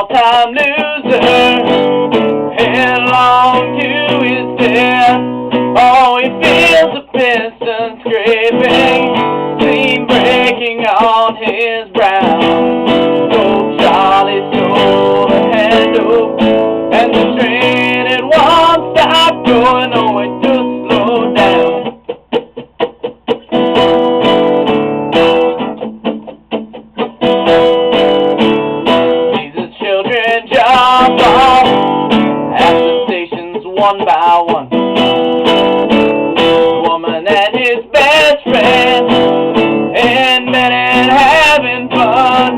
all-time loser, headlong to his death. Oh, he feels the piston scraping, steam breaking on his brow. So Charlie stole the handle, and the train it won't stop going. Oh, it just slowed down. Jump off at the stations one by one. The woman and his best friend in bed and having fun.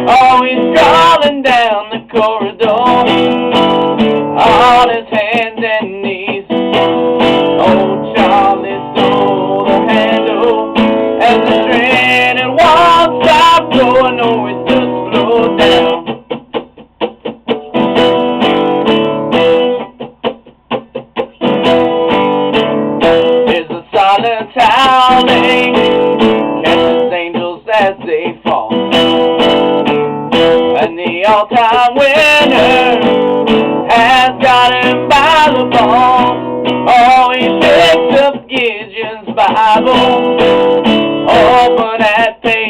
Oh, he's crawling down the corridor on his hands and knees. Oh, Charlie stole the handle, and the train it won't stop going. Oh, it just slowed down. Silence howling catches angels as they fall, and the all-time winner has got him by the balls. Oh, he picked up Gideon's Bible, open at page